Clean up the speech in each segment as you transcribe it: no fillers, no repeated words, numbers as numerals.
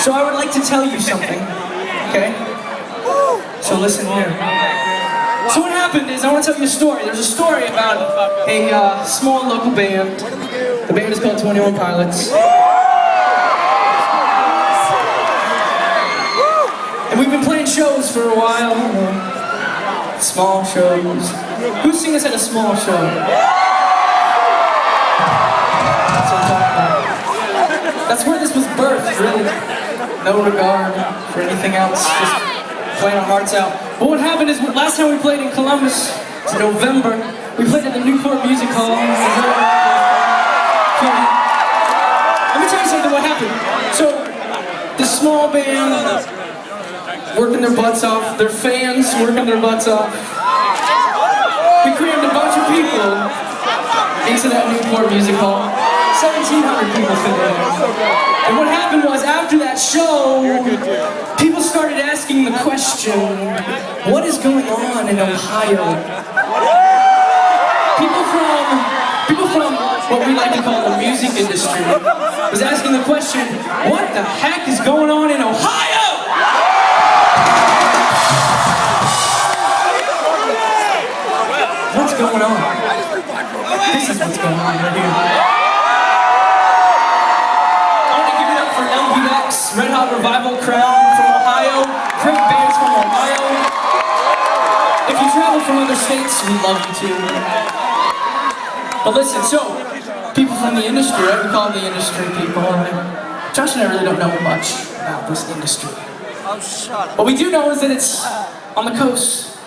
So I would like to tell you something, okay? So listen here. So what happened is, I want to tell you a story. There's a story about a small local band. The band is called 21 Pilots. And we've been playing shows for a while. Small shows. Who's seen us at a small show? That's what I'm talking about. That's where this was birthed, really. No regard for anything else, just playing our hearts out. But what happened is, last time we played in Columbus, it's November, we played at the Newport Music Hall. Let me tell you something what happened. So, this small band, working their butts off, their fans working their butts off. We crammed a bunch of people into that Newport Music Hall. 1,700 people fit in. And what happened was, after that show, people started asking the question, what is going on in Ohio? People from what we like to call the music industry was asking the question, what the heck is going on in Ohio? What's going on? This is what's going on right here. I want to give it up for LBX, Red Hot Revival, Crown from Ohio, great bands from Ohio. If you travel from other states, we love you too. But listen, so, people from the industry, right? We call them the industry people. Right? Josh and I really don't know much about this industry. What we do know is that it's on the coast,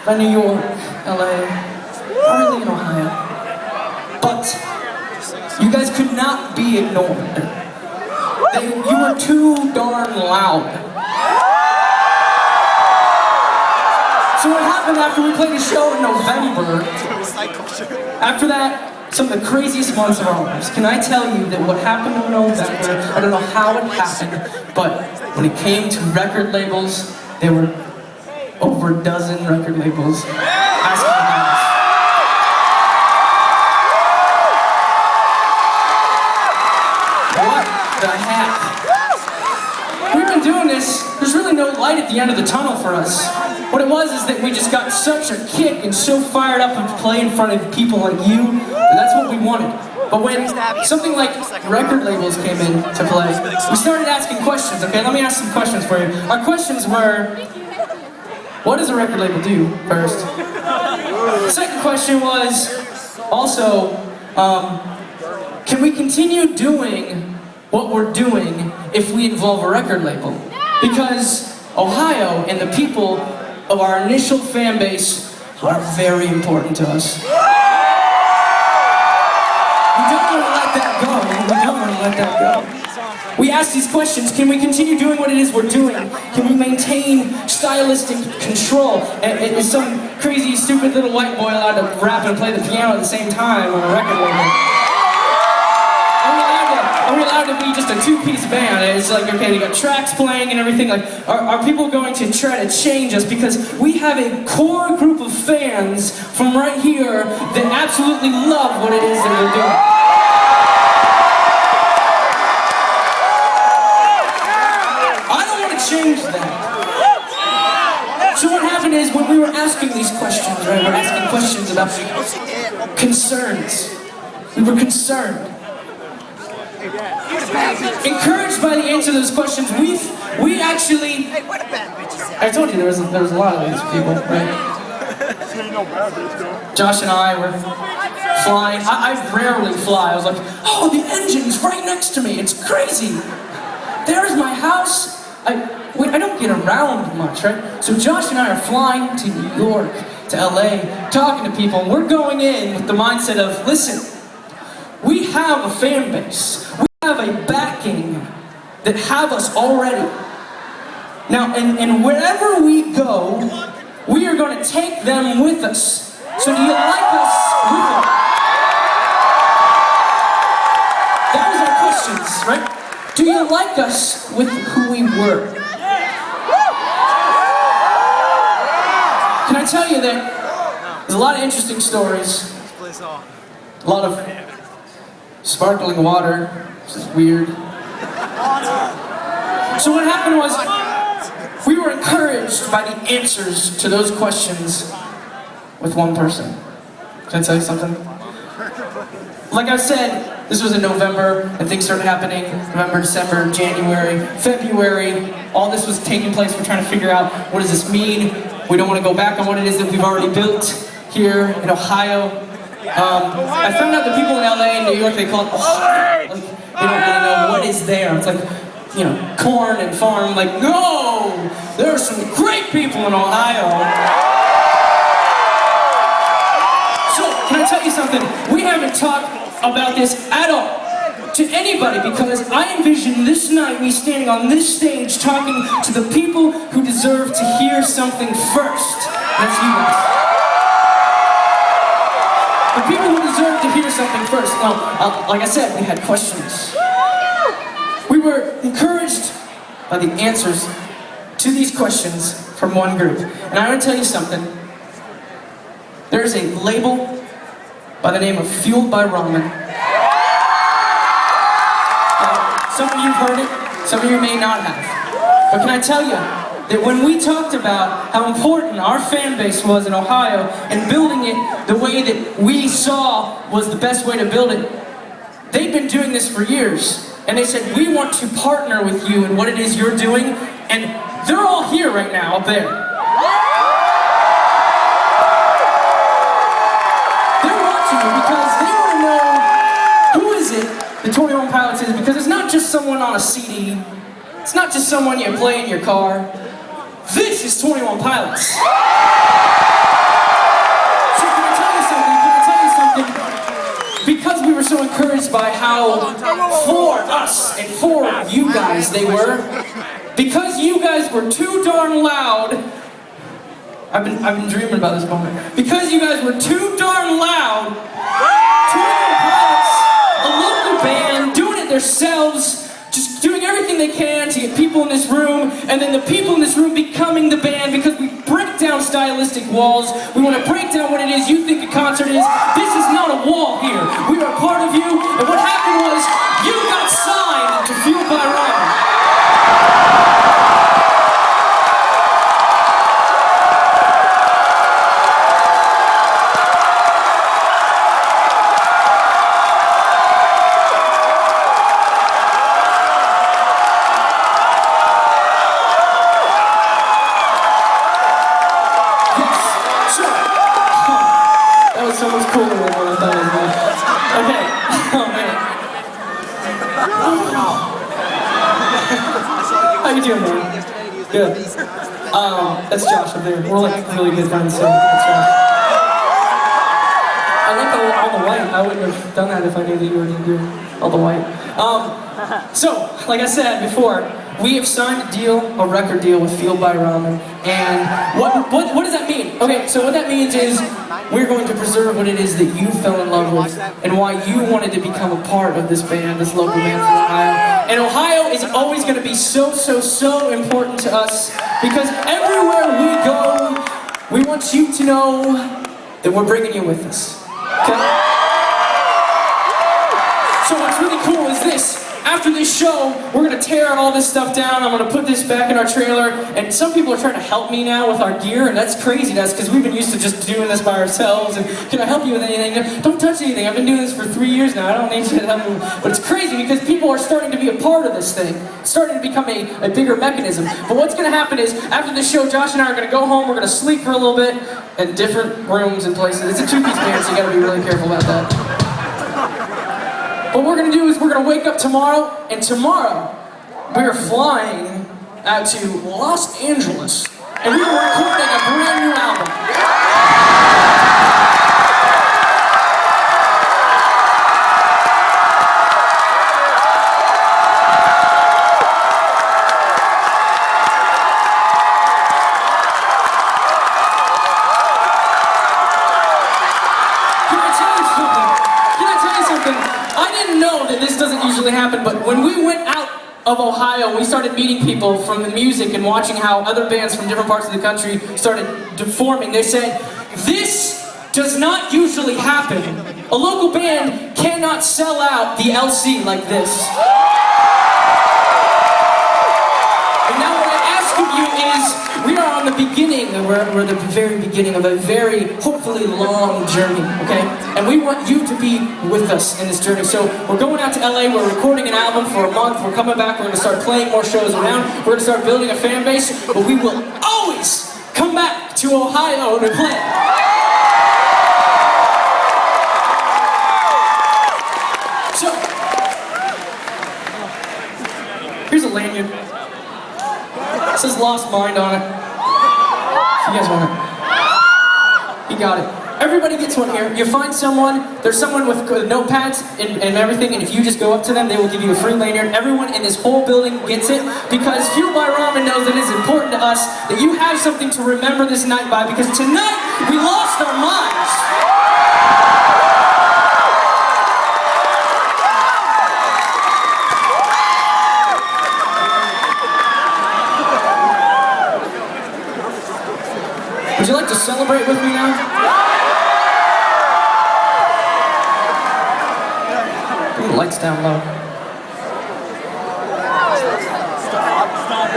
by New York, LA, not really in Ohio. But you guys could not be ignored. You were too darn loud. So what happened after we played a show in November, after that, some of the craziest months of our lives, can I tell you that what happened in November, I don't know how it happened, but when it came to record labels, there were over a dozen record labels asking us. What the heck? We've been doing this, there's really no light at the end of the tunnel for us. What it was is that we just got such a kick and so fired up to play in front of people like you, and that's what we wanted. But when something like record labels came in to play, we started asking questions, okay? Let me ask some questions for you. Our questions were, what does a record label do, first? The second question was, also, can we continue doing what we're doing if we involve a record label? Because Ohio and the people of our initial fan base are very important to us. We don't want to let that go. We don't want to let that go. We ask these questions, can we continue doing what it is we're doing? Can we maintain stylistic control? And is some crazy, stupid little white boy allowed to rap and play the piano at the same time on a record label? Are we allowed to be just a two-piece band? It's like, okay, they got tracks playing and everything. Like, are people going to try to change us? Because we have a core group of fans from right here that absolutely love what it is that we're doing. I don't want to change that. So what happened is, when we were asking these questions, right, we're asking questions about concerns. We were concerned. Encouraged by the answer to those questions, we actually... I told you there was a lot of these people, right? Josh and I were flying. I rarely fly. I was like, oh, the engine's right next to me. It's crazy. There's my house. I don't get around much, right? So Josh and I are flying to New York, to LA, talking to people, and we're going in with the mindset of, listen, we have a fan base. We have a backing that have us already. Now, and wherever we go, we are going to take them with us. So do you like us with them? That was our questions, right? Do you like us with who we were? Can I tell you that there's a lot of interesting stories, a lot of sparkling water, which is weird. So what happened was, we were encouraged by the answers to those questions with one person. Can I tell you something? Like I said, this was in November, and things started happening. November, December, January, February. All this was taking place. We're trying to figure out, what does this mean? We don't want to go back on what it is that we've already built here in Ohio. I found out that people in LA and New York, they call it Ohio. Like, they don't really know what is there. It's like, you know, corn and farm. Like, no! There are some great people in Ohio. So, can I tell you something? We haven't talked about this at all to anybody, because I envision this night me standing on this stage talking to the people who deserve to hear something first. That's you guys. The people who deserve to hear something first. Now, like I said, we had questions. We were encouraged by the answers to these questions from one group. And I want to tell you something. There's a label by the name of Fueled by Ramen. Some of you have heard it, some of you may not have. But can I tell you that when we talked about how important our fan base was in Ohio and building it the way that we saw was the best way to build it, they've been doing this for years. And they said, we want to partner with you in what it is you're doing, and they're all here right now, up there. They're watching you because they want to know, who is it the 21 Pilots is? Because it's not just someone on a CD, it's not just someone you play in your car. This is 21 Pilots. So can I tell you something? Because we were so encouraged by how for us and for you guys they were, because you guys were too darn loud. I've been dreaming about this moment. Because you guys were too darn loud, 21 Pilots, a local band, doing it themselves, just doing everything they can to get people in this room, and then the people in this room becoming the band, because we break down stylistic walls. We want to break down what it is you think a concert is. This is not a wall here. We are part of you, and what happened was, you got signed to Fueled by Ramen. So much cooler than what I thought it was. Okay. Oh man. How you doing, man? Good. That's Josh up there. We're like really good friends, so that's Josh. I like all the white. I wouldn't have done that if I knew that you were going to do all the white. So, like I said before, we have signed a record deal with Fueled by Ramen. And what does that mean? Okay, so what that means is we're going to preserve what it is that you fell in love with and why you wanted to become a part of this band, this local band from Ohio. And Ohio is always going to be so important to us, because everywhere we go, we want you to know that we're bringing you with us. Okay? So what's really cool is this. After this show, we're going to tear all this stuff down. I'm going to put this back in our trailer. And some people are trying to help me now with our gear, and that's crazy to us because we've been used to just doing this by ourselves. And can I help you with anything? Don't touch anything. I've been doing this for 3 years now. I don't need you to help me. But it's crazy because people are starting to be a part of this thing. It's starting to become a bigger mechanism. But what's going to happen is, after this show, Josh and I are going to go home. We're going to sleep for a little bit in different rooms and places. It's a two-piece band, so you got to be really careful about that. What we're going to do is we're going to wake up tomorrow, and tomorrow we are flying out to Los Angeles, and we are recording a brand new album. Happen, but when we went out of Ohio, we started meeting people from the music and watching how other bands from different parts of the country started forming. They said, this does not usually happen. A local band cannot sell out the LC like this. we're at the very beginning of a very, hopefully, long journey, okay? And we want you to be with us in this journey. So we're going out to LA, we're recording an album for a month, we're coming back, we're gonna start playing more shows around, we're gonna start building a fan base, but we will always come back to Ohio to play. So, here's a lanyard. It says Lost Mind on it. If you guys want it. You got it. Everybody gets one here. You find someone, there's someone with notepads and everything, and if you just go up to them, they will give you a free lanyard. Everyone in this whole building gets it, because Fueled by Ramen knows that it is important to us that you have something to remember this night by, because tonight, we lost our minds. Would you like to celebrate with me now? Put the lights down low. Stop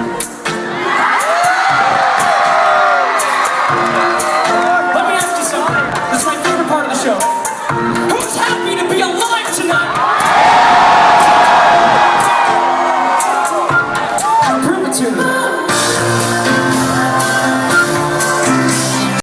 it.